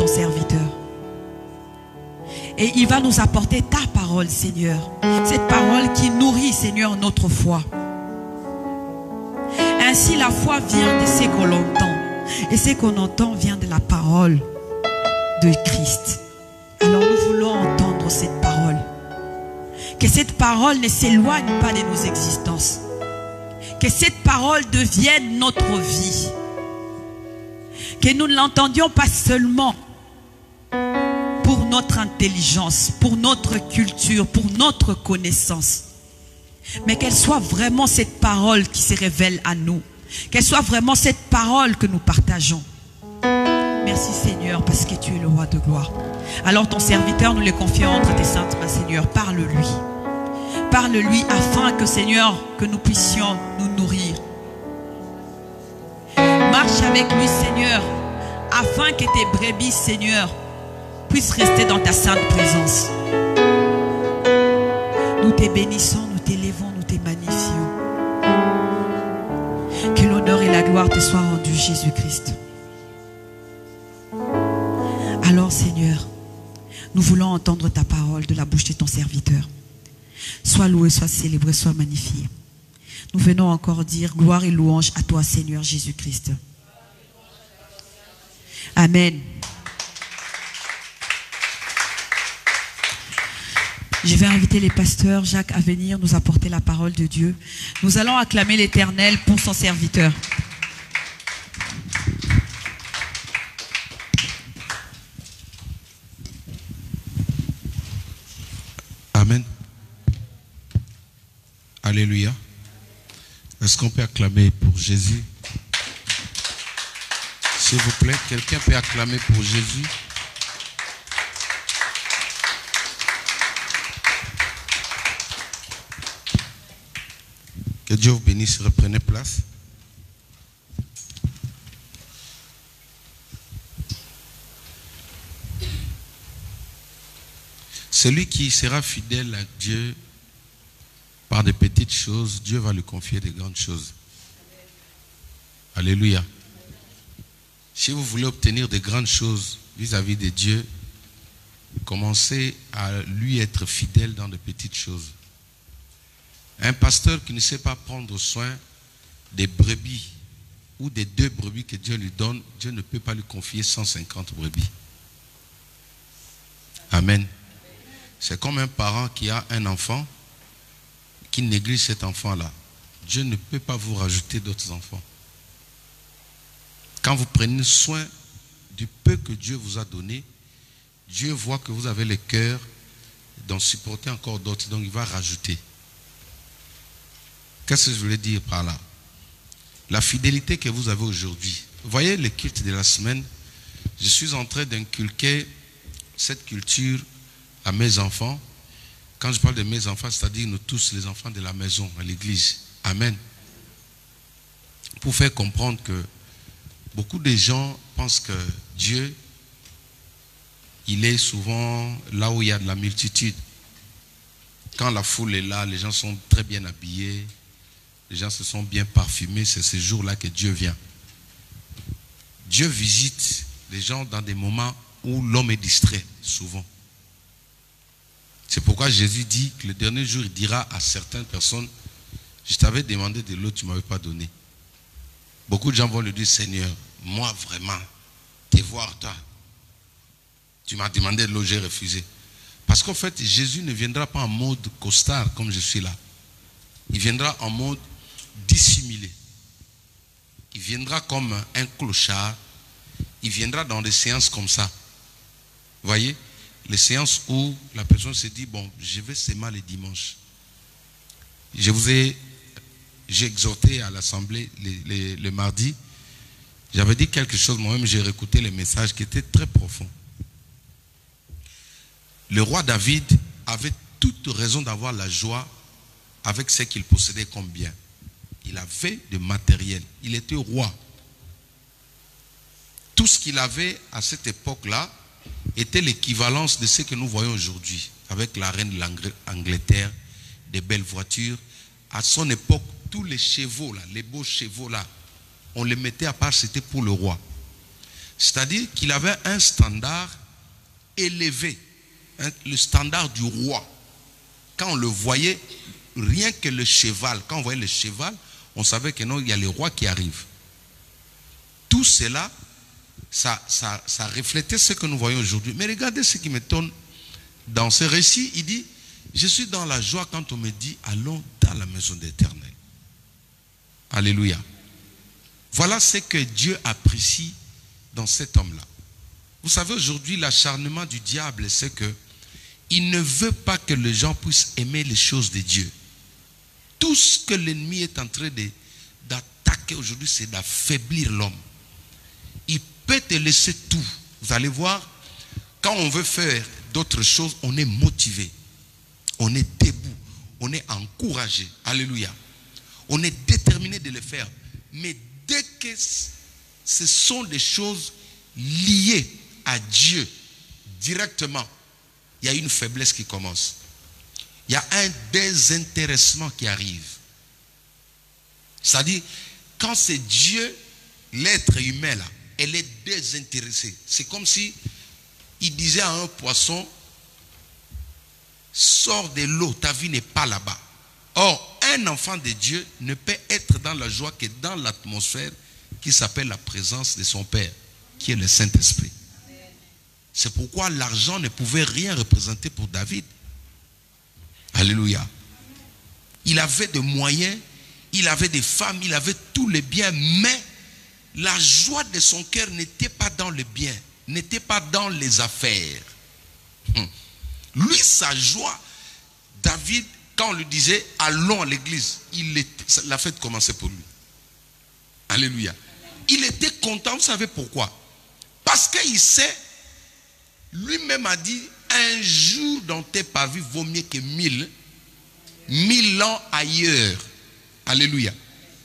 ton serviteur. Et il va nous apporter ta parole, Seigneur. Cette parole qui nourrit, Seigneur, notre foi. Ainsi, la foi vient de ce que l'on entend. Et ce qu'on entend vient de la parole de Christ. Alors nous voulons entendre cette parole. Que cette parole ne s'éloigne pas de nos existences. Que cette parole devienne notre vie. Que nous ne l'entendions pas seulement pour notre intelligence, pour notre culture, pour notre connaissance. Mais qu'elle soit vraiment cette parole qui se révèle à nous. Qu'elle soit vraiment cette parole que nous partageons. Merci Seigneur parce que tu es le roi de gloire. Alors ton serviteur, nous le confions entre tes saintes mains, Seigneur. Parle-lui. Parle-lui afin que Seigneur, que nous puissions nous nourrir. Marche avec lui Seigneur, afin que tes brebis Seigneur puissent rester dans ta sainte présence. Nous te bénissons, nous t'élevons, nous te magnifions. Que l'honneur et la gloire te soient rendus, Jésus-Christ. Alors Seigneur, nous voulons entendre ta parole de la bouche de ton serviteur. Sois loué, sois célébré, sois magnifié. Nous venons encore dire gloire et louange à toi Seigneur Jésus-Christ. Amen. Je vais inviter les pasteurs Jacques à venir nous apporter la parole de Dieu. Nous allons acclamer l'Éternel pour son serviteur. Amen. Alléluia. Est-ce qu'on peut acclamer pour Jésus? S'il vous plaît, quelqu'un peut acclamer pour Jésus? Que Dieu vous bénisse, reprenez place. Celui qui sera fidèle à Dieu par des petites choses, Dieu va lui confier des grandes choses. Alléluia. Si vous voulez obtenir de grandes choses vis-à-vis de Dieu, commencez à lui être fidèle dans de petites choses. Un pasteur qui ne sait pas prendre soin des brebis ou des 2 brebis que Dieu lui donne, Dieu ne peut pas lui confier 150 brebis. Amen. C'est comme un parent qui a un enfant qui néglige cet enfant-là. Dieu ne peut pas vous rajouter d'autres enfants. Quand vous prenez soin du peu que Dieu vous a donné, Dieu voit que vous avez le cœur d'en supporter encore d'autres, donc il va rajouter. Qu'est-ce que je voulais dire par là? La fidélité que vous avez aujourd'hui. Vous voyez le culte de la semaine, je suis en train d'inculquer cette culture à mes enfants. Quand je parle de mes enfants, c'est-à-dire nous tous les enfants de la maison, à l'église. Amen. Pour faire comprendre que beaucoup de gens pensent que Dieu, il est souvent là où il y a de la multitude. Quand la foule est là, les gens sont très bien habillés, les gens se sont bien parfumés, c'est ce jour-là que Dieu vient. Dieu visite les gens dans des moments où l'homme est distrait, souvent. C'est pourquoi Jésus dit que le dernier jour, il dira à certaines personnes, je t'avais demandé de l'eau, tu ne m'avais pas donné. Beaucoup de gens vont lui dire, Seigneur, moi vraiment, te voir toi, tu m'as demandé de l'eau, j'ai refusé. Parce qu'en fait, Jésus ne viendra pas en mode costard comme je suis là. Il viendra en mode dissimulé. Il viendra comme un clochard. Il viendra dans des séances comme ça. Vous voyez? Les séances où la personne se dit, bon, je vais s'aimer les dimanches. J'ai exhorté à l'assemblée le mardi. J'avais dit quelque chose, moi-même j'ai réécouté les messages qui étaient très profonds. Le roi David avait toute raison d'avoir la joie avec ce qu'il possédait comme bien. Il avait de matériel. Il était roi. Tout ce qu'il avait à cette époque-là était l'équivalence de ce que nous voyons aujourd'hui. Avec la reine de l'Angleterre, des belles voitures. À son époque, tous les chevaux, là, les beaux chevaux, là, on les mettait à part, c'était pour le roi. C'est-à-dire qu'il avait un standard élevé, le standard du roi. Quand on le voyait, rien que le cheval, quand on voyait le cheval, on savait que non, il y a les rois qui arrivent. Tout cela, ça reflétait ce que nous voyons aujourd'hui. Mais regardez ce qui m'étonne dans ce récit. Il dit, je suis dans la joie quand on me dit, allons dans la maison de l'Éternel. Alléluia. Voilà ce que Dieu apprécie dans cet homme-là. Vous savez, aujourd'hui, l'acharnement du diable, c'est que il ne veut pas que les gens puissent aimer les choses de Dieu. Tout ce que l'ennemi est en train d'attaquer aujourd'hui, c'est d'affaiblir l'homme. Il peut te laisser tout. Vous allez voir, quand on veut faire d'autres choses, on est motivé. On est debout. On est encouragé. Alléluia. On est déterminé de le faire. Mais dès que ce sont des choses liées à Dieu directement, il y a une faiblesse qui commence. Il y a un désintéressement qui arrive. C'est-à-dire, quand c'est Dieu, l'être humain là, elle est désintéressée. C'est comme si il disait à un poisson, sors de l'eau, ta vie n'est pas là-bas. Or, un enfant de Dieu ne peut être dans la joie que dans l'atmosphère qui s'appelle la présence de son Père, qui est le Saint-Esprit. C'est pourquoi l'argent ne pouvait rien représenter pour David. Alléluia. Il avait des moyens, il avait des femmes, il avait tous les biens, mais la joie de son cœur n'était pas dans le bien, n'était pas dans les affaires. Lui, sa joie, David, quand on lui disait allons à l'église, la fête commençait pour lui. Alléluia. Il était content, vous savez pourquoi? Parce qu'il sait, lui-même a dit, un jour dans tes pavis vaut mieux que 1000 ans ailleurs. Alléluia.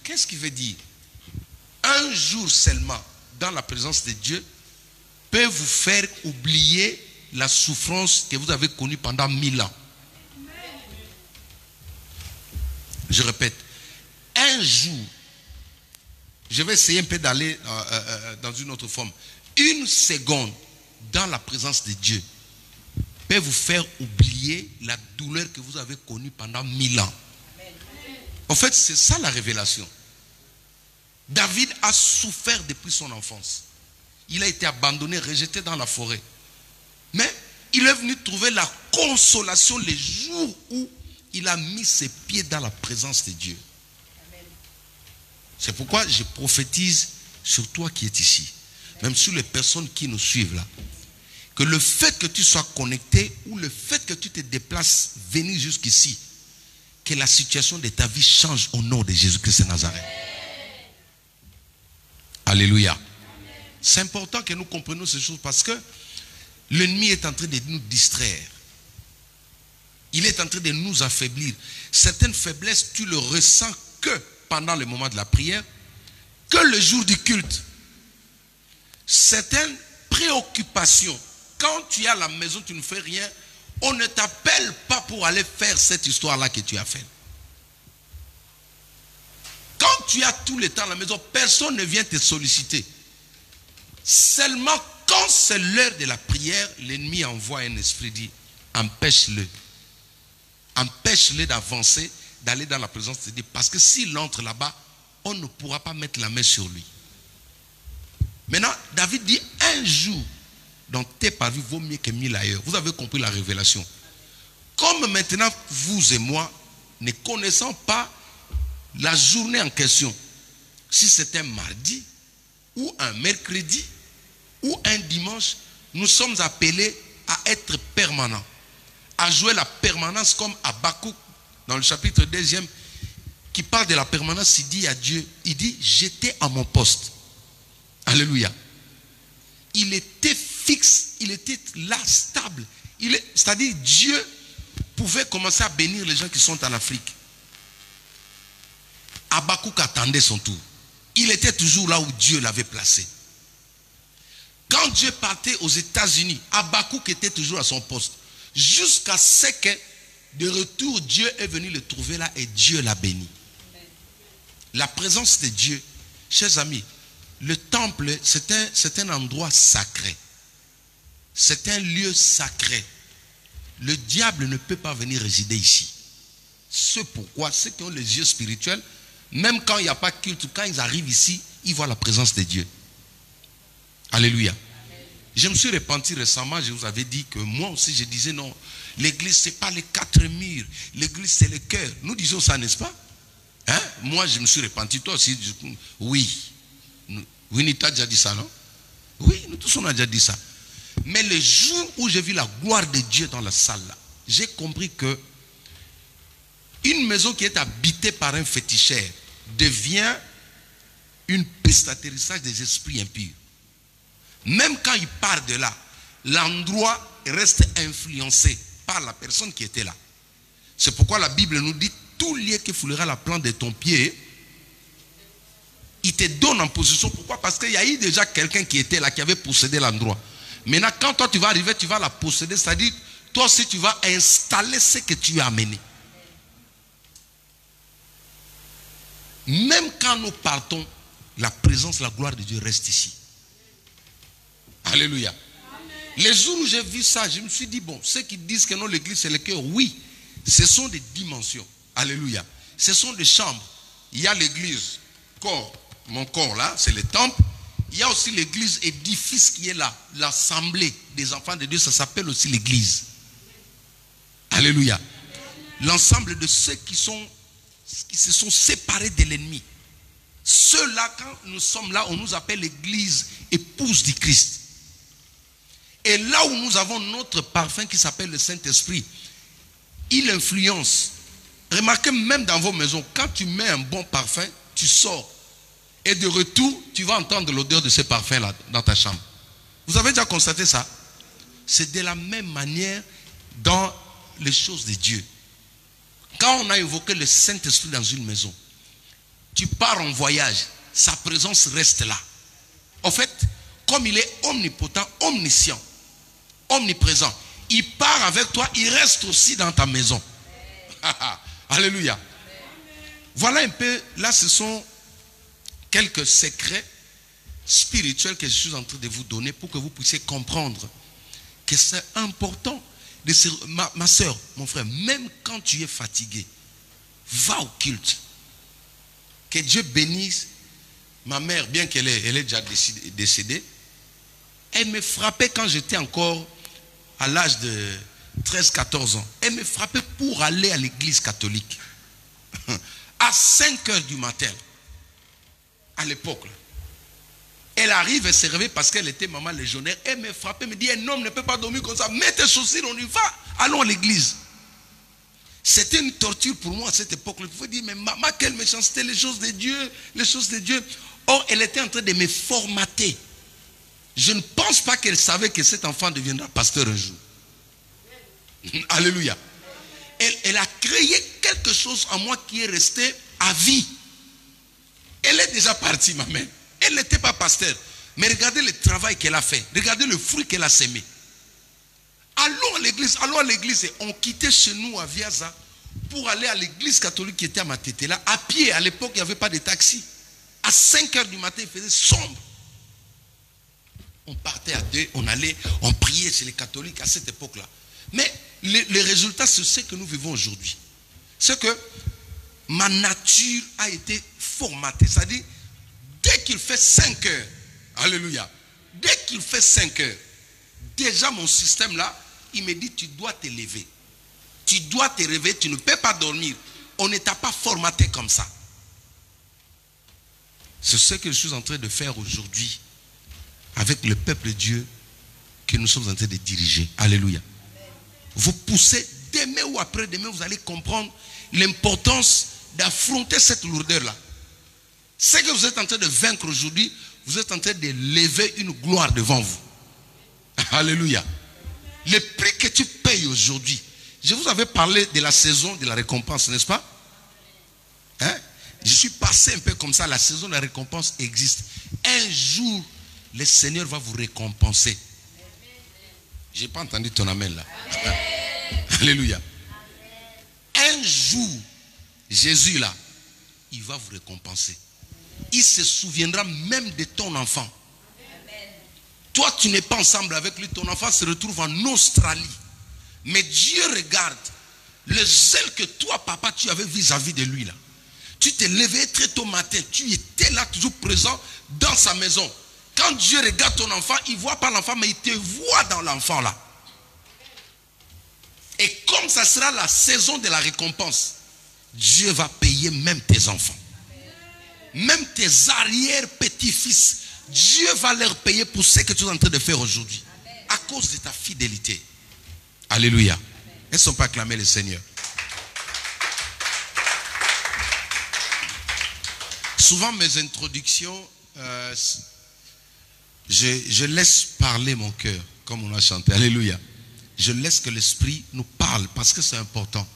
Qu'est-ce qu'il veut dire? Un jour seulement dans la présence de Dieu peut vous faire oublier la souffrance que vous avez connue pendant 1000 ans. Je répète, un jour, je vais essayer un peu d'aller dans une autre forme. Une seconde dans la présence de Dieu peut vous faire oublier la douleur que vous avez connue pendant 1000 ans. En fait, c'est ça la révélation. David a souffert depuis son enfance. Il a été abandonné, rejeté dans la forêt. Mais il est venu trouver la consolation les jours où il a mis ses pieds dans la présence de Dieu. C'est pourquoi je prophétise sur toi qui es ici, même sur les personnes qui nous suivent là, que le fait que tu sois connecté ou le fait que tu te déplaces venir jusqu'ici, que la situation de ta vie change au nom de Jésus-Christ de Nazareth. Alléluia. C'est important que nous comprenions ces choses parce que l'ennemi est en train de nous distraire. Il est en train de nous affaiblir. Certaines faiblesses, tu le ressens que pendant le moment de la prière, que le jour du culte. Certaines préoccupations, quand tu es à la maison, tu ne fais rien, on ne t'appelle pas pour aller faire cette histoire-là que tu as faite. Quand tu as tout le temps à la maison, personne ne vient te solliciter. Seulement quand c'est l'heure de la prière, l'ennemi envoie un esprit, dit, empêche-le. Empêche-le d'avancer, d'aller dans la présence de Dieu. Parce que s'il entre là-bas, on ne pourra pas mettre la main sur lui. Maintenant, David dit, un jour dans tes pavis vaut mieux que 1000 ailleurs. Vous avez compris la révélation. Comme maintenant, vous et moi, ne connaissons pas la journée en question, si c'est un mardi, ou un mercredi, ou un dimanche, nous sommes appelés à être permanents, à jouer la permanence comme Habakkuk, dans le chapitre 2e, qui parle de la permanence. Il dit à Dieu, il dit, j'étais à mon poste. Alléluia. Il était fixe, il était là, stable. C'est-à-dire, Dieu pouvait commencer à bénir les gens qui sont en Afrique. Habakkuk attendait son tour. Il était toujours là où Dieu l'avait placé. Quand Dieu partait aux États-Unis, Habakkuk était toujours à son poste. Jusqu'à ce que, de retour, Dieu est venu le trouver là et Dieu l'a béni. La présence de Dieu, chers amis, le temple, c'est un endroit sacré. C'est un lieu sacré. Le diable ne peut pas venir résider ici. C'est pourquoi ceux qui ont les yeux spirituels, même quand il n'y a pas de culte, quand ils arrivent ici, ils voient la présence de Dieu. Alléluia. Je me suis repenti récemment, je vous avais dit que moi aussi je disais non, l'église c'est pas les 4 murs, l'église c'est le cœur. Nous disons ça, n'est-ce pas? Hein? Moi je me suis repenti, toi aussi, oui. Winnie t'a déjà dit ça, non? Oui, nous tous on a déjà dit ça. Mais le jour où j'ai vu la gloire de Dieu dans la salle là, j'ai compris que une maison qui est habitée par un féticheur devient une piste d'atterrissage des esprits impurs. Même quand il part de là, l'endroit reste influencé par la personne qui était là. C'est pourquoi la Bible nous dit, tout lieu qui foulera la plante de ton pied, il te donne en position. Pourquoi? Parce qu'il y a eu déjà quelqu'un qui était là, qui avait possédé l'endroit. Maintenant, quand toi tu vas arriver, tu vas la posséder, c'est-à-dire, toi aussi tu vas installer ce que tu as amené. Même quand nous partons, la présence, la gloire de Dieu reste ici. Alléluia. Amen. Les jours où j'ai vu ça, je me suis dit, bon, ceux qui disent que non, l'église c'est le cœur, oui, ce sont des dimensions. Alléluia. Ce sont des chambres. Il y a l'église, corps, mon corps là, c'est le temple. Il y a aussi l'église édifice qui est là, l'assemblée des enfants de Dieu, ça s'appelle aussi l'église. Alléluia. L'ensemble de ceux qui se sont séparés de l'ennemi. Ceux-là, quand nous sommes là, on nous appelle l'église épouse du Christ. Et là où nous avons notre parfum qui s'appelle le Saint-Esprit, il influence. Remarquez même dans vos maisons, quand tu mets un bon parfum, tu sors. Et de retour, tu vas entendre l'odeur de ce parfum-là dans ta chambre. Vous avez déjà constaté ça? C'est de la même manière dans les choses de Dieu. Quand on a évoqué le Saint-Esprit dans une maison, tu pars en voyage, sa présence reste là. En fait, comme il est omnipotent, omniscient, omniprésent, il part avec toi, il reste aussi dans ta maison. Alléluia. Voilà un peu, là ce sont quelques secrets spirituels que je suis en train de vous donner pour que vous puissiez comprendre que c'est important. Ma soeur, mon frère, même quand tu es fatigué, va au culte. Que Dieu bénisse ma mère, bien qu'elle est déjà décédée. Elle me frappait quand j'étais encore à l'âge de 13-14 ans. Elle me frappait pour aller à l'église catholique. À 5 heures du matin. À l'époque. Elle arrive, elle s'est réveillée parce qu'elle était maman légionnaire. Elle me frappait, me dit, un homme ne peut pas dormir comme ça. Mets tes chaussures, on y va. Allons à l'église. C'était une torture pour moi à cette époque. Je pouvais dire, mais maman, quelle méchanceté, les choses de Dieu, les choses de Dieu. Or, elle était en train de me formater. Je ne pense pas qu'elle savait que cet enfant deviendra pasteur un jour. Alléluia. Elle a créé quelque chose en moi qui est resté à vie. Elle est déjà partie, ma mère. Elle n'était pas pasteur. Mais regardez le travail qu'elle a fait. Regardez le fruit qu'elle a sémé. Allons à l'église. Et on quittait chez nous à Viaza pour aller à l'église catholique qui était à Matétela. À pied, à l'époque, il n'y avait pas de taxi. À 5 heures du matin, il faisait sombre. On partait à 2, on allait, on priait chez les catholiques à cette époque-là. Mais le résultat, c'est ce que nous vivons aujourd'hui. C'est que ma nature a été formatée. C'est-à-dire, dès qu'il fait 5 heures, alléluia, dès qu'il fait 5 heures, déjà mon système là, il me dit, tu dois te lever. Tu dois te réveiller, tu ne peux pas dormir. On ne t'a pas formaté comme ça. C'est ce que je suis en train de faire aujourd'hui avec le peuple de Dieu que nous sommes en train de diriger. Alléluia. Vous poussez, demain ou après-demain, vous allez comprendre l'importance d'affronter cette lourdeur-là. Ce que vous êtes en train de vaincre aujourd'hui, vous êtes en train de lever une gloire devant vous. Alléluia. Le prix que tu payes aujourd'hui. Je vous avais parlé de la saison de la récompense, n'est-ce pas? Hein? Je suis passé un peu comme ça. La saison de la récompense existe. Un jour, le Seigneur va vous récompenser. Je n'ai pas entendu ton amen là. Alléluia. Un jour, Jésus là, il va vous récompenser. il se souviendra même de ton enfant. Toi, tu n'es pas ensemble avec lui, ton enfant se retrouve en Australie. Mais Dieu regarde le zèle que toi, papa, tu avais vis-à-vis de lui là. Tu t'es levé très tôt matin, tu étais là toujours présent dans sa maison. Quand Dieu regarde ton enfant, il ne voit pas l'enfant, mais il te voit dans l'enfant là. Et comme ça sera la saison de la récompense, Dieu va payer même tes enfants. Même tes arrière-petits-fils. Dieu va leur payer pour ce que tu es en train de faire aujourd'hui. À cause de ta fidélité. Alléluia. Elles ne sont pas acclamées le Seigneur. Souvent mes introductions, je laisse parler mon cœur, comme on a chanté. Alléluia. Je laisse que l'Esprit nous parle parce que c'est important.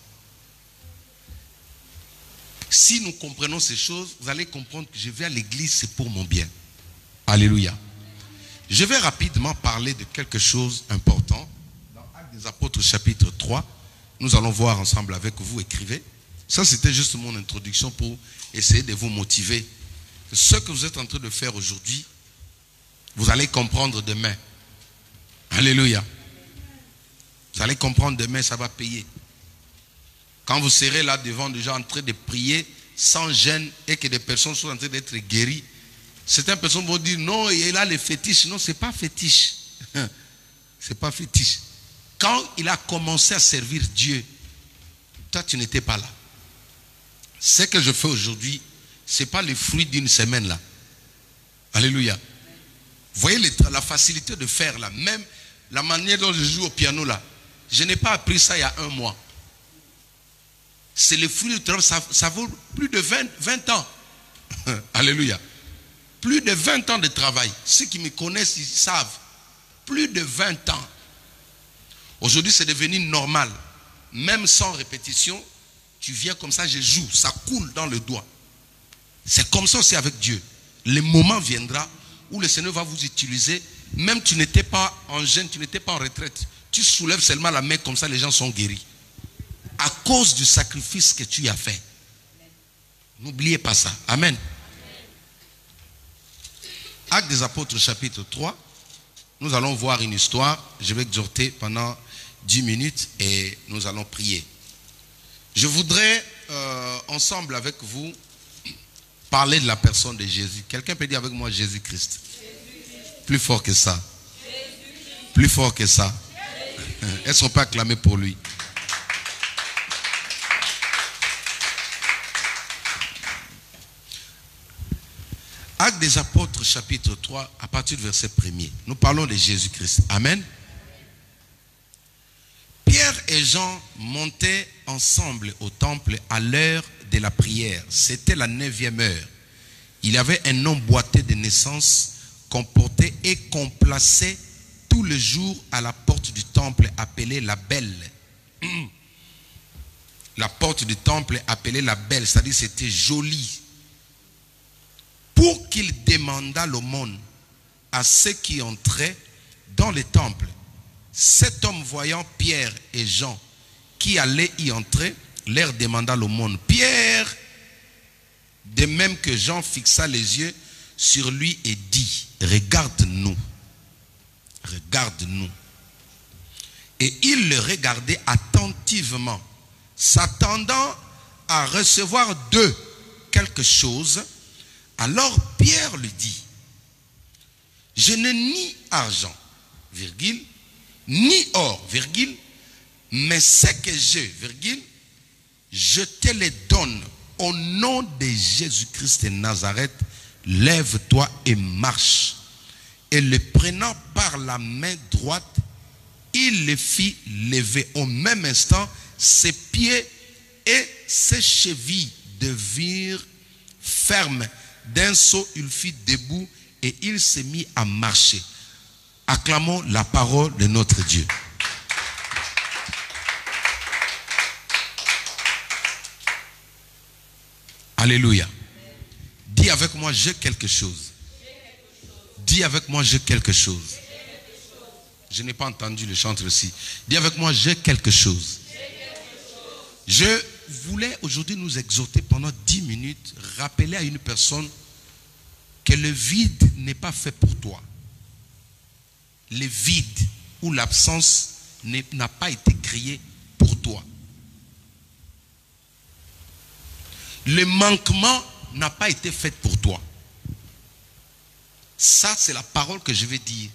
Si nous comprenons ces choses, vous allez comprendre que je vais à l'église, c'est pour mon bien. Alléluia. Je vais rapidement parler de quelque chose d'important. Dans Actes des Apôtres chapitre 3, nous allons voir ensemble avec vous, écrivez. Ça c'était juste mon introduction pour essayer de vous motiver. Ce que vous êtes en train de faire aujourd'hui, vous allez comprendre demain. Alléluia. Vous allez comprendre demain, ça va payer. Quand vous serez là devant des gens en train de prier sans gêne et que des personnes sont en train d'être guéries, certaines personnes vont dire non, il a les fétiches. Non, ce n'est pas fétiche. Ce n'est pas fétiche. Quand il a commencé à servir Dieu, toi tu n'étais pas là. Ce que je fais aujourd'hui, ce n'est pas le fruit d'une semaine là. Alléluia. Vous voyez la facilité de faire là. Même la manière dont je joue au piano là. Je n'ai pas appris ça il y a 1 mois. C'est le fruit du travail. Ça vaut plus de 20 ans. Alléluia. Plus de 20 ans de travail. Ceux qui me connaissent, ils savent. Plus de 20 ans. Aujourd'hui, c'est devenu normal. Même sans répétition, tu viens comme ça, je joue. Ça coule dans le doigt. C'est comme ça aussi avec Dieu. Le moment viendra où le Seigneur va vous utiliser. Même tu n'étais pas en jeûne, tu n'étais pas en retraite. Tu soulèves seulement la main comme ça, les gens sont guéris. À cause du sacrifice que tu as fait. N'oubliez pas ça. Amen. Actes des Apôtres chapitre 3. Nous allons voir une histoire. Je vais exhorter pendant 10 minutes et nous allons prier. Je voudrais ensemble avec vous parler de la personne de Jésus. Quelqu'un peut dire avec moi Jésus-Christ. Plus fort que ça. Plus fort que ça. Elles ne sont pas acclamées pour lui. Actes des Apôtres chapitre 3 à partir du verset 1er. Nous parlons de Jésus-Christ. Amen. Pierre et Jean montaient ensemble au temple à l'heure de la prière. C'était la 9e heure. Il y avait un homme boiteux de naissance qu'on portait et qu'on plaçait tout le jour à la porte du temple appelée la Belle. La porte du temple appelée la Belle, c'est-à-dire c'était joli. Pour qu'il demandât l'aumône à ceux qui entraient dans le temple. Cet homme voyant Pierre et Jean qui allaient y entrer, leur demanda l'aumône. Pierre, de même que Jean, fixa les yeux sur lui et dit, regarde-nous, regarde-nous. Et il le regardait attentivement, s'attendant à recevoir d'eux quelque chose. Alors Pierre lui dit, je n'ai ni argent, virgule, ni or, virgule, mais ce que j'ai, virgule, je te le donne au nom de Jésus-Christ de Nazareth, lève-toi et marche. Et le prenant par la main droite, il le fit lever. Au même instant, ses pieds et ses chevilles devinrent fermes. D'un saut, il fit debout et il s'est mis à marcher. Acclamons la parole de notre Dieu. Alléluia. Dis avec moi, j'ai quelque chose. Dis avec moi, j'ai quelque chose. Je n'ai pas entendu le chantre aussi. Dis avec moi, j'ai quelque chose. Je voulais aujourd'hui nous exhorter pendant 10 minutes, rappeler à une personne que le vide n'est pas fait pour toi. Le vide ou l'absence n'a pas été créé pour toi. Le manquement n'a pas été fait pour toi. Ça, c'est la parole que je vais dire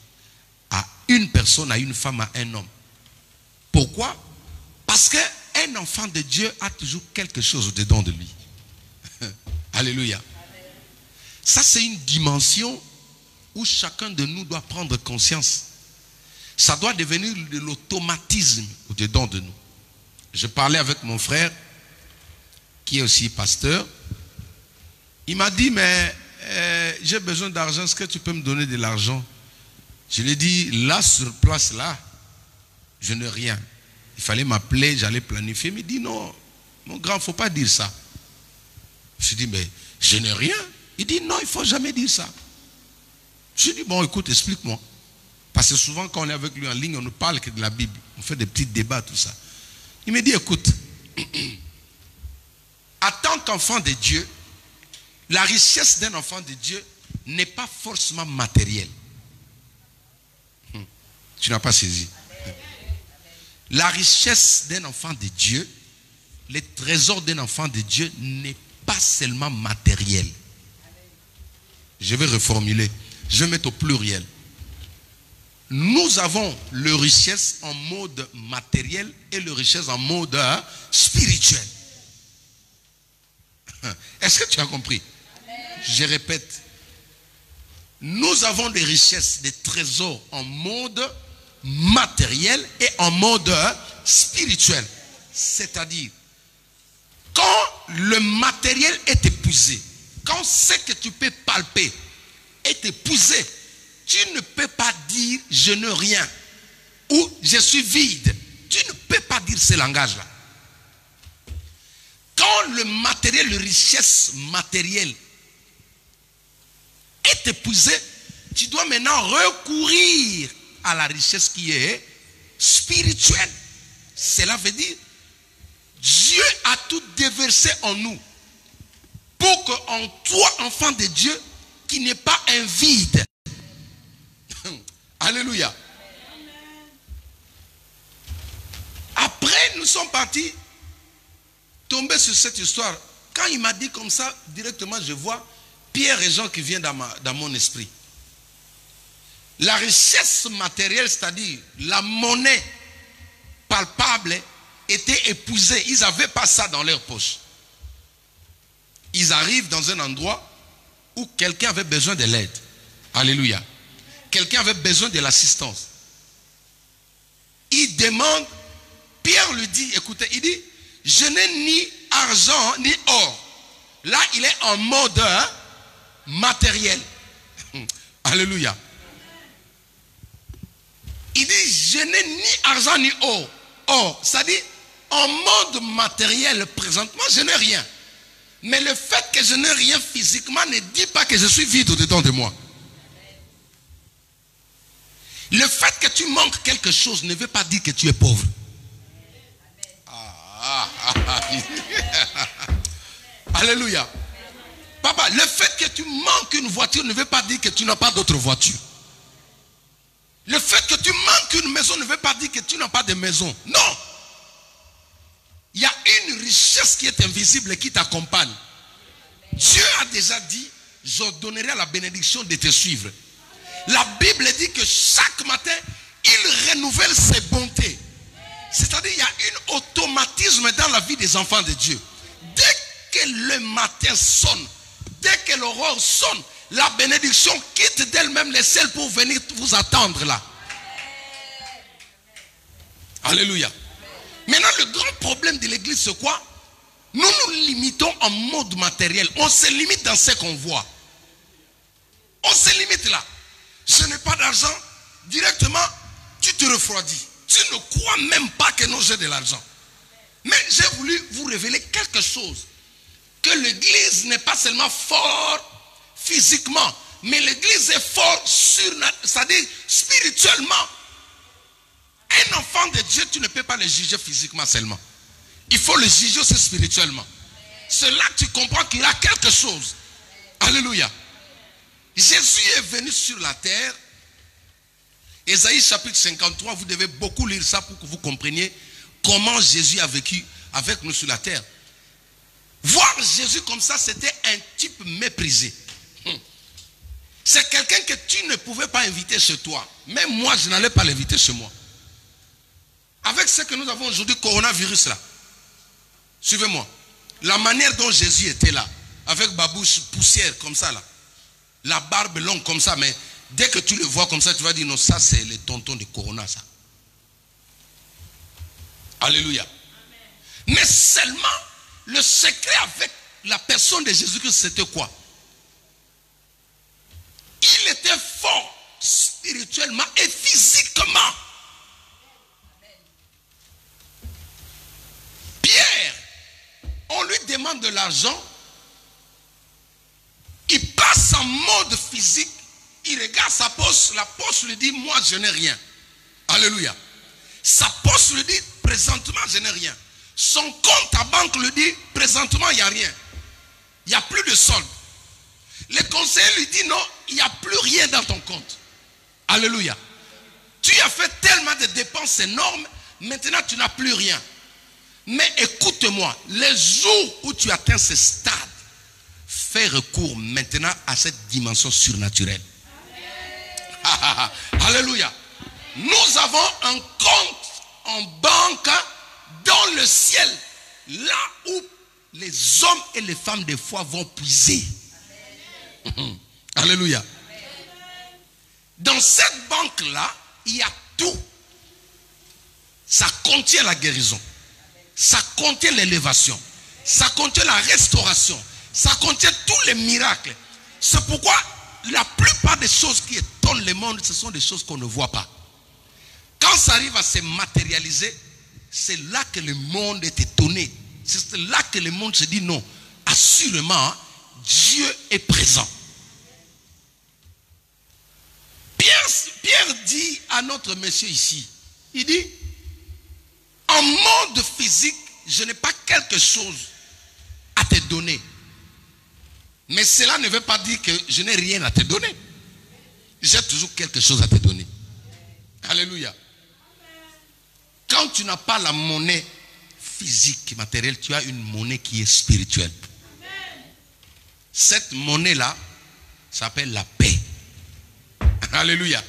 à une personne, à une femme, à un homme. Pourquoi? Parce qu'un enfant de Dieu a toujours quelque chose au-dedans de lui. Alléluia. Ça, c'est une dimension où chacun de nous doit prendre conscience. Ça doit devenir de l'automatisme au-dedans de nous. Je parlais avec mon frère, qui est aussi pasteur. Il m'a dit, mais j'ai besoin d'argent, est-ce que tu peux me donner de l'argent? Je lui ai dit, là, sur place, là, je n'ai rien. Il fallait m'appeler, j'allais planifier. Mais il dit, non, mon grand, il ne faut pas dire ça. Je lui ai dit, mais je n'ai rien. Il dit, non, il ne faut jamais dire ça. Je lui ai dit, bon, écoute, explique-moi. Parce que souvent, quand on est avec lui en ligne, on ne parle que de la Bible. On fait des petits débats, tout ça. Il me dit, écoute, en tant qu'enfant de Dieu, la richesse d'un enfant de Dieu n'est pas forcément matérielle. Tu n'as pas saisi. La richesse d'un enfant de Dieu, les trésors d'un enfant de Dieu n'est pas seulement matériel. Je vais reformuler. Je vais mettre au pluriel. Nous avons le richesse en mode matériel et le richesse en mode spirituel. Est-ce que tu as compris? Je répète. Nous avons des richesses, des trésors en mode matériel et en mode spirituel. C'est-à-dire, quand le matériel est épuisé, quand ce que tu peux palper est épuisé, tu ne peux pas dire je n'ai rien ou je suis vide. Tu ne peux pas dire ce langage-là. Quand le matériel, la richesse matérielle est épuisée, tu dois maintenant recourir à la richesse qui est spirituelle. Cela veut dire Dieu a tout déversé en nous pour qu'en toi, enfant de Dieu, qui n'est pas un vide. Alléluia. Après, nous sommes partis tomber sur cette histoire. Quand il m'a dit comme ça, directement, je vois Pierre et Jean qui viennent dans mon esprit. La richesse matérielle, c'est-à-dire la monnaie palpable, était épuisée. Ils n'avaient pas ça dans leur poche. Ils arrivent dans un endroit où quelqu'un avait besoin de l'aide. Alléluia. Quelqu'un avait besoin de l'assistance. Il demande, Pierre lui dit, écoutez, il dit, je n'ai ni argent ni or. Là, il est en mode matériel. Alléluia. Il dit, je n'ai ni argent ni or. Or, ça dit, en mode matériel, présentement, je n'ai rien. Mais le fait que je n'ai rien physiquement ne dit pas que je suis vide au-dedans de moi. Le fait que tu manques quelque chose ne veut pas dire que tu es pauvre. Alléluia. Papa, le fait que tu manques une voiture ne veut pas dire que tu n'as pas d'autre voiture. Le fait que tu manques une maison ne veut pas dire que tu n'as pas de maison. Non. Il y a une richesse qui est invisible et qui t'accompagne. Dieu a déjà dit, je donnerai la bénédiction de te suivre. La Bible dit que chaque matin, il renouvelle ses bontés. C'est-à-dire, il y a un automatisme dans la vie des enfants de Dieu. Dès que le matin sonne, dès que l'aurore sonne, la bénédiction quitte d'elle-même les ciels pour venir vous attendre là. Alléluia. Maintenant, le grand problème de l'église, c'est quoi? Nous nous limitons en mode matériel. On se limite dans ce qu'on voit. On se limite là. Je n'ai pas d'argent. Directement, tu te refroidis. Tu ne crois même pas que nous j'ai de l'argent. Mais j'ai voulu vous révéler quelque chose. Que l'église n'est pas seulement fort physiquement, mais l'église est fort c'est-à-dire spirituellement. Un enfant de Dieu, tu ne peux pas le juger physiquement seulement. Il faut le juger aussi spirituellement. C'est là que tu comprends qu'il y a quelque chose. Alléluia. Jésus est venu sur la terre. Ésaïe chapitre 53, vous devez beaucoup lire ça pour que vous compreniez comment Jésus a vécu avec nous sur la terre. Voir Jésus comme ça, c'était un type méprisé. C'est quelqu'un que tu ne pouvais pas inviter chez toi. Même moi, je n'allais pas l'inviter chez moi. Avec ce que nous avons aujourd'hui, coronavirus là. Suivez-moi. La manière dont Jésus était là, avec babouche poussière comme ça là. La barbe longue comme ça, mais dès que tu le vois comme ça, tu vas dire non, ça c'est le tonton de Corona ça. Alléluia. Amen. Mais seulement, le secret avec la personne de Jésus-Christ, c'était quoi? Il était fort spirituellement et physiquement. Pierre, on lui demande de l'argent. Il passe en mode physique. Il regarde sa poche. La poche lui dit, moi je n'ai rien. Alléluia. Sa poche lui dit, présentement je n'ai rien. Son compte à banque lui dit, présentement il n'y a rien. Il n'y a plus de solde. Le conseiller lui dit, non, il n'y a plus rien dans ton compte. Alléluia. Tu as fait tellement de dépenses énormes, maintenant tu n'as plus rien. Mais écoute-moi, les jours où tu atteins ce stade, fais recours maintenant à cette dimension surnaturelle. Alléluia. Nous avons un compte en banque dans le ciel, là où les hommes et les femmes des fois vont puiser. Alléluia. Dans cette banque-là, il y a tout. Ça contient la guérison. Ça contient l'élévation. Ça contient la restauration. Ça contient tous les miracles. C'est pourquoi la plupart des choses qui étonnent le monde, ce sont des choses qu'on ne voit pas. Quand ça arrive à se matérialiser, c'est là que le monde est étonné. C'est là que le monde se dit non, assurément, Dieu est présent. Pierre dit à notre monsieur ici, il dit, en monde physique, je n'ai pas quelque chose à te donner. Mais cela ne veut pas dire que je n'ai rien à te donner. J'ai toujours quelque chose à te donner. Alléluia. Quand tu n'as pas la monnaie physique, matérielle, tu as une monnaie qui est spirituelle. Cette monnaie-là s'appelle la paix. Alléluia.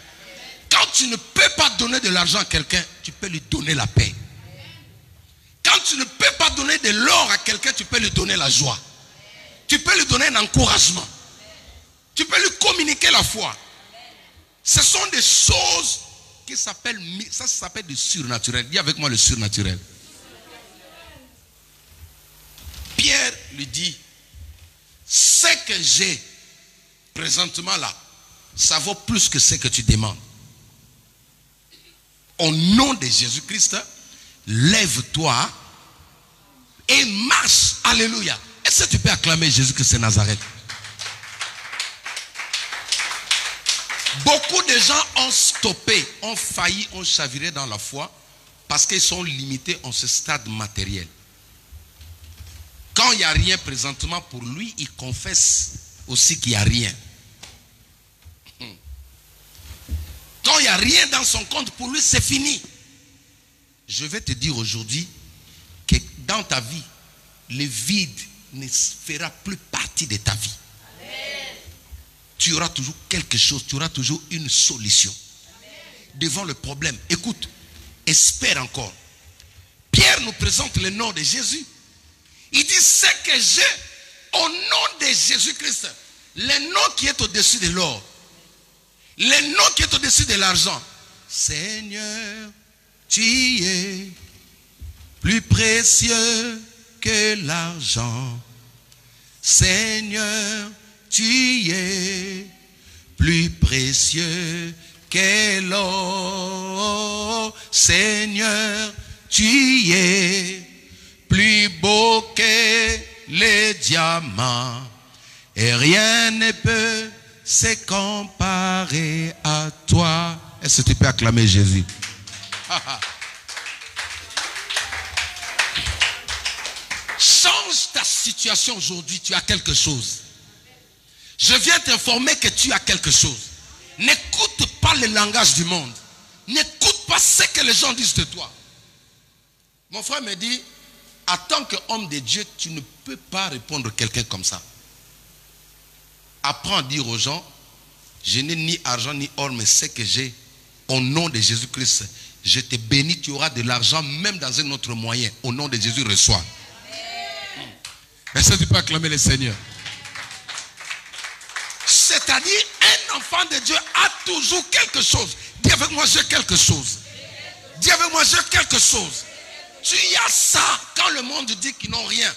Quand tu ne peux pas donner de l'argent à quelqu'un, tu peux lui donner la paix. Quand tu ne peux pas donner de l'or à quelqu'un, tu peux lui donner la joie. Tu peux lui donner un encouragement. Tu peux lui communiquer la foi. Ce sont des choses qui s'appellent, ça s'appelle du surnaturel. Dis avec moi le surnaturel. Pierre lui dit, ce que j'ai présentement là, ça vaut plus que ce que tu demandes. Au nom de Jésus-Christ, lève-toi et marche. Alléluia. Est-ce que tu peux acclamer Jésus-Christ de Nazareth? Beaucoup de gens ont stoppé, ont failli, ont chaviré dans la foi parce qu'ils sont limités en ce stade matériel. Quand il n'y a rien présentement pour lui, il confesse aussi qu'il n'y a rien. Quand il n'y a rien dans son compte, pour lui, c'est fini. Je vais te dire aujourd'hui que dans ta vie, le vide ne fera plus partie de ta vie. Amen. Tu auras toujours quelque chose, tu auras toujours une solution. Amen. Devant le problème. Écoute, espère encore. Pierre nous présente le nom de Jésus. Il dit, ce que j'ai au nom de Jésus-Christ, le nom qui est au-dessus de l'or, le nom qui est au-dessus de l'argent. Seigneur, tu es plus précieux que l'argent. Seigneur, tu es plus précieux que l'or. Seigneur, tu es plus beau que les diamants. Et rien ne peut se comparer à toi. Est-ce que tu peux acclamer Jésus? Change ta situation aujourd'hui, tu as quelque chose. Je viens t'informer que tu as quelque chose. N'écoute pas le langage du monde. N'écoute pas ce que les gens disent de toi. Mon frère me dit, en tant qu'homme de Dieu, tu ne peux pas répondre à quelqu'un comme ça. Apprends à dire aux gens, je n'ai ni argent ni or, mais ce que j'ai, au nom de Jésus-Christ, je te bénis, tu auras de l'argent même dans un autre moyen. Au nom de Jésus, reçois. Est-ce que tu peux acclamer le Seigneur? C'est-à-dire, un enfant de Dieu a toujours quelque chose. Dis avec moi, j'ai quelque chose. Dis avec moi, j'ai quelque chose. Tu as ça quand le monde dit qu'ils n'ont rien.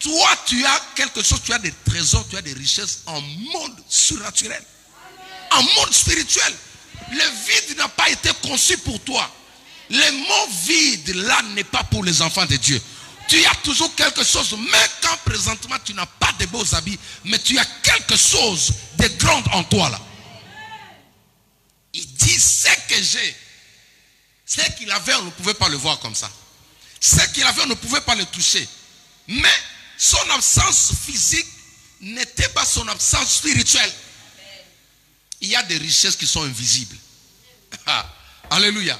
Toi, tu as quelque chose, tu as des trésors, tu as des richesses en monde surnaturel. En monde spirituel. Le vide n'a pas été conçu pour toi. Le mot vide, là, n'est pas pour les enfants de Dieu. Tu as toujours quelque chose, même quand présentement tu n'as pas de beaux habits, mais tu as quelque chose de grand en toi là. Il dit, ce que j'ai, ce qu'il avait, on ne pouvait pas le voir comme ça. Ce qu'il avait, on ne pouvait pas le toucher. Mais son absence physique n'était pas son absence spirituelle. Il y a des richesses qui sont invisibles. Alléluia.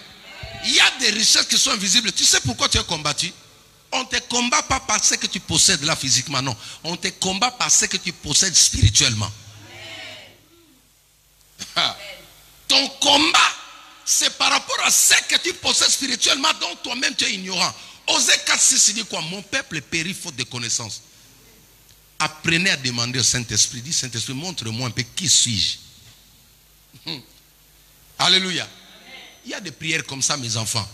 Il y a des richesses qui sont invisibles. Tu sais pourquoi tu es combattu? On ne te combat pas parce que tu possèdes là physiquement, non. On te combat parce que tu possèdes spirituellement. Ton combat, c'est par rapport à ce que tu possèdes spirituellement, dont toi-même tu es ignorant. Osée 4:6 dit quoi? Mon peuple périt faute de connaissance. Apprenez à demander au Saint-Esprit. Dis, Saint-Esprit, montre-moi un peu qui suis-je. Alléluia. Il y a des prières comme ça, mes enfants.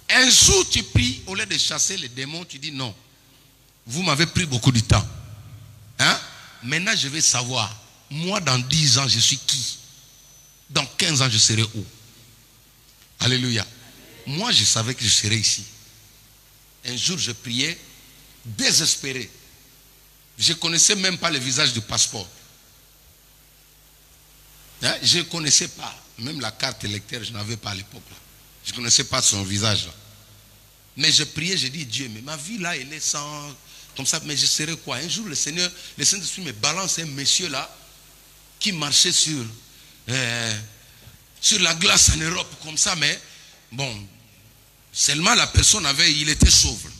Un jour, tu pries, au lieu de chasser les démons, tu dis non. Vous m'avez pris beaucoup de temps. Hein? Maintenant, je vais savoir. Moi, dans 10 ans, je suis qui? Dans 15 ans, je serai où? Alléluia. Moi, je savais que je serais ici. Un jour, je priais, désespéré. Je ne connaissais même pas le visage du passeport. Hein? Je ne connaissais pas. Même la carte électorale, je n'avais pas à l'époque. Je ne connaissais pas son visage. Là. Mais je priais, je dis, Dieu, mais ma vie là, elle est sans... Comme ça, mais je serai quoi? Un jour, le Seigneur, le Saint-Esprit me balance un monsieur là, qui marchait sur la glace en Europe, comme ça, mais bon, seulement la personne avait, il était chauve.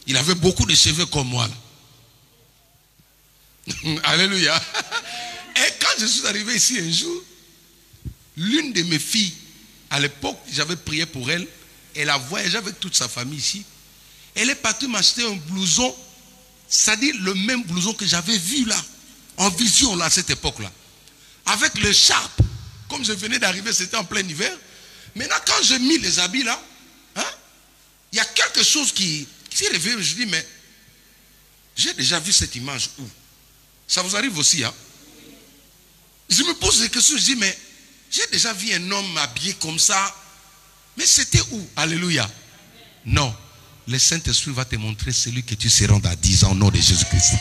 Il avait beaucoup de cheveux comme moi. Alléluia. Et quand je suis arrivé ici un jour, l'une de mes filles, à l'époque, j'avais prié pour elle, elle a voyagé avec toute sa famille ici. Elle est partie m'acheter un blouson, c'est-à-dire le même blouson que j'avais vu là, en vision là, à cette époque-là. Avec le charpe, comme je venais d'arriver, c'était en plein hiver. Maintenant, quand j'ai mis les habits là, hein, il y a quelque chose qui s'est réveillé. Je dis, mais j'ai déjà vu cette image où? Ça vous arrive aussi, hein? Je me pose des questions, je dis, mais j'ai déjà vu un homme habillé comme ça. Mais c'était où? Alléluia. Non. Le Saint-Esprit va te montrer celui que tu seras dans 10 ans au nom de Jésus-Christ.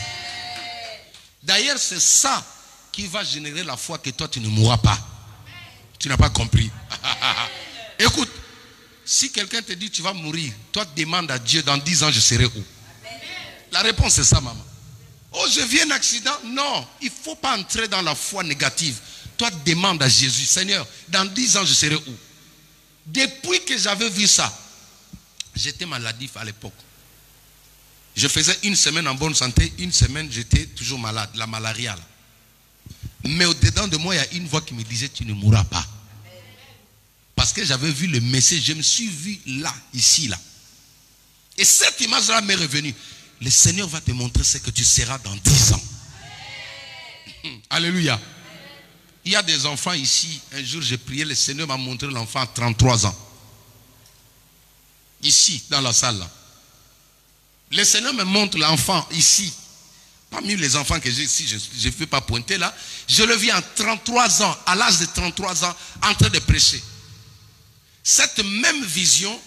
D'ailleurs, c'est ça qui va générer la foi que toi, tu ne mourras pas. Tu n'as pas compris. Écoute, si quelqu'un te dit tu vas mourir, toi demande à Dieu, dans 10 ans, je serai où? La réponse est ça, maman. Oh, je vis un accident. Non, il ne faut pas entrer dans la foi négative. Toi, demande à Jésus, Seigneur, dans 10 ans, je serai où? Depuis que j'avais vu ça, j'étais maladif à l'époque. Je faisais une semaine en bonne santé, une semaine, j'étais toujours malade, la malaria. Là. Mais au-dedans de moi, il y a une voix qui me disait, tu ne mourras pas. Parce que j'avais vu le message, je me suis vu là, ici, là. Et cette image-là m'est revenue. Le Seigneur va te montrer ce que tu seras dans 10 ans. Alléluia. Il y a des enfants ici. Un jour, j'ai prié, le Seigneur m'a montré l'enfant à 33 ans. Ici, dans la salle. Là. Le Seigneur me montre l'enfant ici. Parmi les enfants que j'ai ici, je ne vais pas pointer là. Je le vis en 33 ans, à l'âge de 33 ans, en train de prêcher. Cette même vision,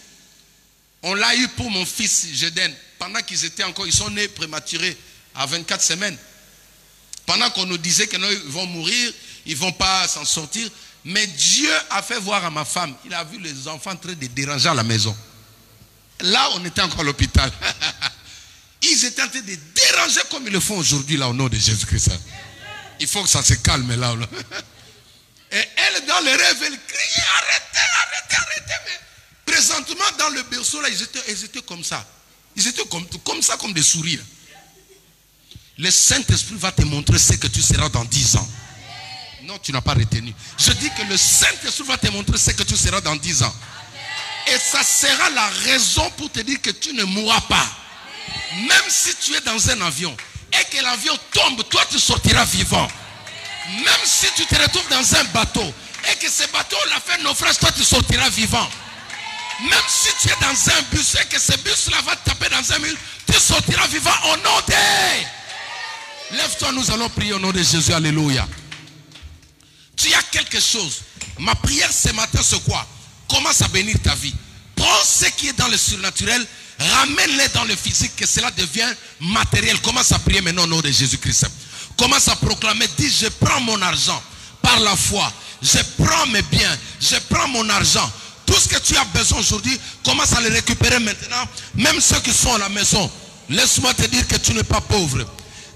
on l'a eu pour mon fils Jeden. Pendant qu'ils étaient encore, ils sont nés prématurés à 24 semaines. Pendant qu'on nous disait qu'ils vont mourir, ils ne vont pas s'en sortir. Mais Dieu a fait voir à ma femme, il a vu les enfants en train de déranger à la maison. Là, on était encore à l'hôpital. Ils étaient en train de déranger comme ils le font aujourd'hui là au nom de Jésus-Christ. Il faut que ça se calme là. Et elle dans le rêve, elle criait arrêtez, arrêtez, arrêtez. Mais présentement dans le berceau là, ils étaient comme ça. Ils étaient comme ça, comme des souris là. Le Saint-Esprit va te montrer ce que tu seras dans 10 ans. Non, tu n'as pas retenu. Je dis que le Saint-Esprit va te montrer ce que tu seras dans 10 ans. Et ça sera la raison pour te dire que tu ne mourras pas. Même si tu es dans un avion et que l'avion tombe, toi tu sortiras vivant. Même si tu te retrouves dans un bateau et que ce bateau l'a fait naufrage, toi tu sortiras vivant. Même si tu es dans un bus et que ce bus-là va te taper dans un mur, tu sortiras vivant au nom de... Lève-toi, nous allons prier au nom de Jésus. Alléluia. Tu as quelque chose. Ma prière ce matin, c'est quoi? Commence à bénir ta vie. Prends ce qui est dans le surnaturel, ramène-les dans le physique, que cela devienne matériel. Commence à prier maintenant au nom de Jésus-Christ. Commence à proclamer, dis je prends mon argent par la foi. Je prends mes biens, je prends mon argent. Tout ce que tu as besoin aujourd'hui, commence à le récupérer maintenant. Même ceux qui sont à la maison, laisse-moi te dire que tu n'es pas pauvre.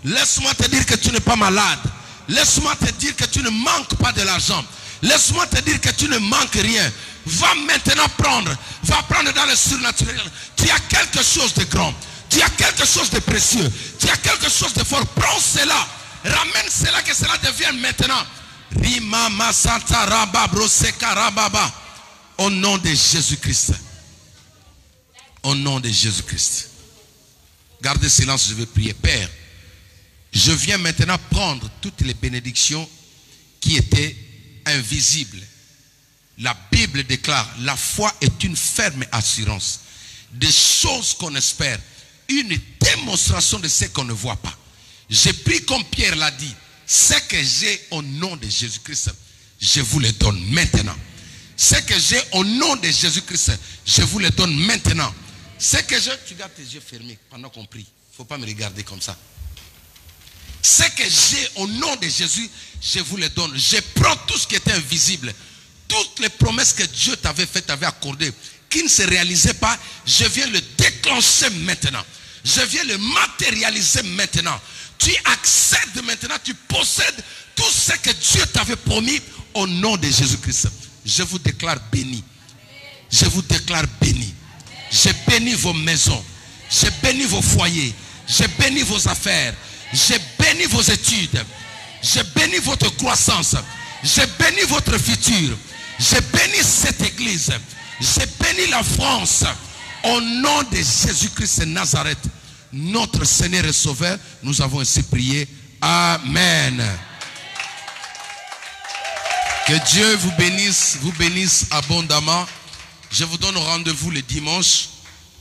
Laisse-moi te dire que tu n'es pas malade. Laisse-moi te dire que tu ne manques pas de l'argent. Laisse-moi te dire que tu ne manques rien. Va maintenant prendre. Va prendre dans le surnaturel. Tu as quelque chose de grand. Tu as quelque chose de précieux. Tu as quelque chose de fort. Prends cela. Ramène cela, que cela devienne maintenant. Rimama Santa Rabba Broseka Rababa. Au nom de Jésus-Christ. Au nom de Jésus-Christ. Gardez silence, je vais prier. Père, je viens maintenant prendre toutes les bénédictions qui étaient invisibles. La Bible déclare, la foi est une ferme assurance des choses qu'on espère, une démonstration de ce qu'on ne voit pas. J'ai pris comme Pierre l'a dit, ce que j'ai au nom de Jésus-Christ, je vous le donne maintenant. Ce que j'ai au nom de Jésus-Christ, je vous le donne maintenant. Ce que j'ai, tu gardes tes yeux fermés pendant qu'on prie. Il ne faut pas me regarder comme ça. Ce que j'ai au nom de Jésus, je vous le donne. Je prends tout ce qui était invisible. Toutes les promesses que Dieu t'avait faites, t'avait accordées, qui ne se réalisaient pas, je viens le déclencher maintenant. Je viens le matérialiser maintenant. Tu accèdes maintenant, tu possèdes tout ce que Dieu t'avait promis au nom de Jésus-Christ. Je vous déclare béni. Je vous déclare béni. Je bénis vos maisons. Je bénis vos foyers. Je bénis vos affaires. Je bénis vos études. Je bénis votre croissance. Je bénis votre futur. Je bénis cette église. Je bénis la France. Au nom de Jésus-Christ de Nazareth, notre Seigneur et Sauveur, nous avons ainsi prié. Amen. Que Dieu vous bénisse abondamment. Je vous donne rendez-vous le dimanche.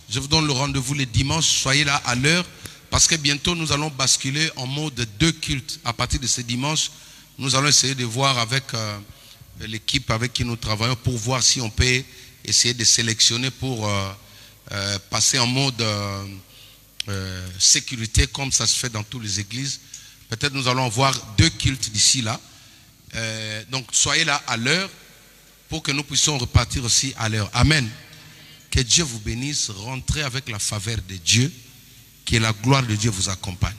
Je vous donne le rendez-vous le dimanche. Soyez là à l'heure. Parce que bientôt nous allons basculer en mode 2 cultes. À partir de ce dimanche, nous allons essayer de voir avec l'équipe avec qui nous travaillons pour voir si on peut essayer de sélectionner pour passer en mode sécurité comme ça se fait dans toutes les églises. Peut-être nous allons avoir 2 cultes d'ici là. Donc soyez là à l'heure pour que nous puissions repartir aussi à l'heure. Amen. Que Dieu vous bénisse. Rentrez avec la faveur de Dieu. Que la gloire de Dieu vous accompagne.